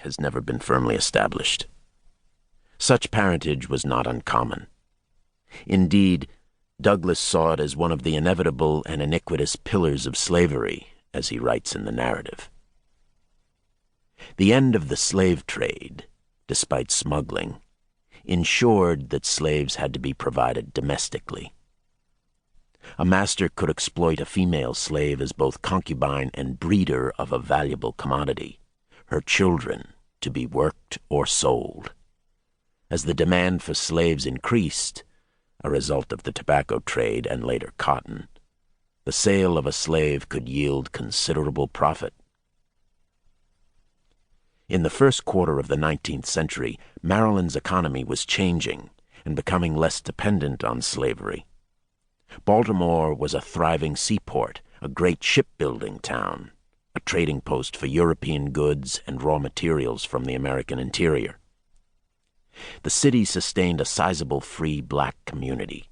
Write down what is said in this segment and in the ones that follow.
has never been firmly established. Such parentage was not uncommon. Indeed, Douglass saw it as one of the inevitable and iniquitous pillars of slavery, as he writes in the narrative. The end of the slave trade, despite smuggling, ensured that slaves had to be provided domestically. A master could exploit a female slave as both concubine and breeder of a valuable commodity, her children to be worked or sold. As the demand for slaves increased, a result of the tobacco trade and later cotton, the sale of a slave could yield considerable profit. In the first quarter of the 19th century, Maryland's economy was changing and becoming less dependent on slavery. Baltimore was a thriving seaport, a great shipbuilding town, a trading post for European goods and raw materials from the American interior. The city sustained a sizable free black community.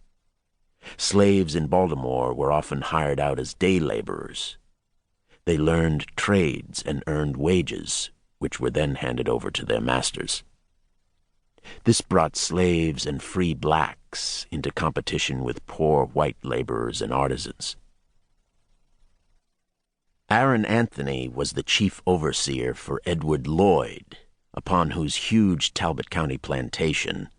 Slaves in Baltimore were often hired out as day laborers. They learned trades and earned wages, which were then handed over to their masters. This brought slaves and free blacks into competition with poor white laborers and artisans. Aaron Anthony was the chief overseer for Edward Lloyd, upon whose huge Talbot County plantation,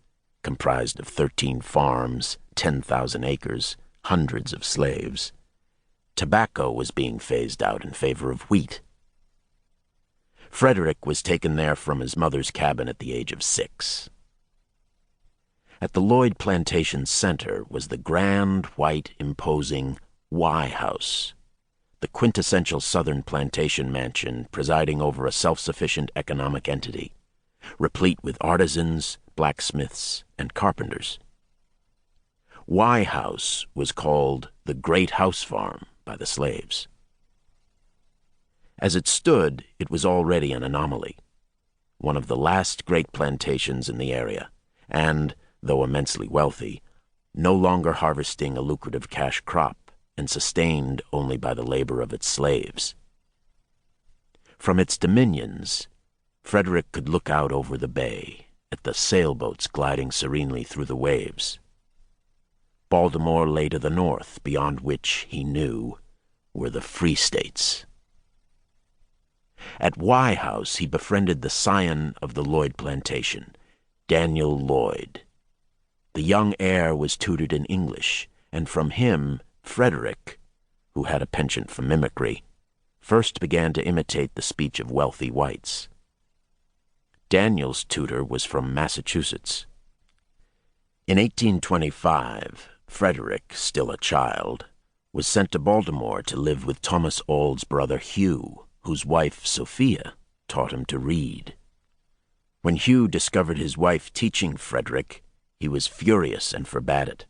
comprised of 13 farms, 10,000 acres, hundreds of slaves, tobacco was being phased out in favor of wheat. Frederick was taken there from his mother's cabin at the age of 6. At the Lloyd Plantation Center was the grand, white, imposing Y House, the quintessential Southern plantation mansion presiding over a self-sufficient economic entity, replete with artisans, blacksmiths, and carpenters. Y House was called the Great House Farm by the slaves. As it stood, it was already an anomaly, one of the last great plantations in the area, and, though immensely wealthy, no longer harvesting a lucrative cash crop and sustained only by the labor of its slaves. From its dominions, Frederick could look out over the bay at the sailboats gliding serenely through the waves. Baltimore lay to the north, beyond which, he knew, were the Free States. At Y House, he befriended the scion of the Lloyd plantation, Daniel Lloyd. The young heir was tutored in English, and from him, Frederick, who had a penchant for mimicry, first began to imitate the speech of wealthy whites. Daniel's tutor was from Massachusetts. In 1825, Frederick, still a child, was sent to Baltimore to live with Thomas Auld's brother Hugh, whose wife, Sophia, taught him to read. When Hugh discovered his wife teaching Frederick, he was furious and forbade it,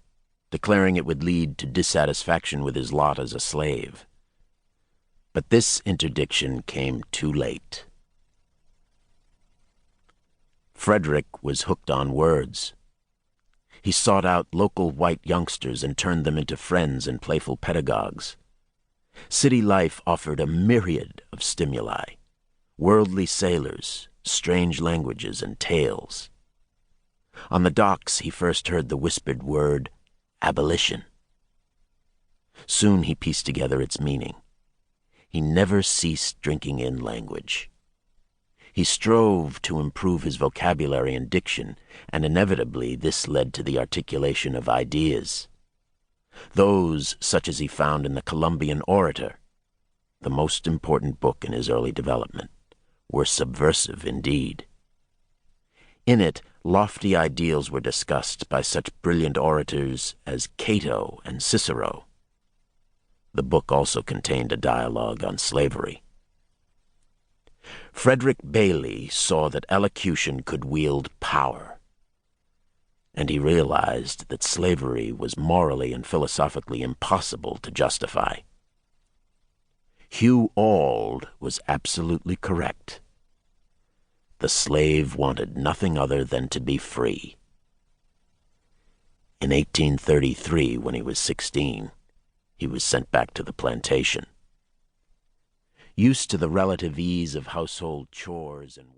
declaring it would lead to dissatisfaction with his lot as a slave. But this interdiction came too late. Frederick was hooked on words. He sought out local white youngsters and turned them into friends and playful pedagogues. City life offered a myriad of stimuli, worldly sailors, strange languages, and tales. On the docks he first heard the whispered word, abolition. Soon he pieced together its meaning. He never ceased drinking in language. He strove to improve his vocabulary and diction, and inevitably this led to the articulation of ideas. Those such as he found in the Columbian Orator, the most important book in his early development, were subversive indeed. In it, lofty ideals were discussed by such brilliant orators as Cato and Cicero. The book also contained a dialogue on slavery. Frederick Bailey saw that elocution could wield power, and he realized that slavery was morally and philosophically impossible to justify. Hugh Auld was absolutely correct. The slave wanted nothing other than to be free. In 1833, when he was 16, he was sent back to the plantation. Used to the relative ease of household chores and work,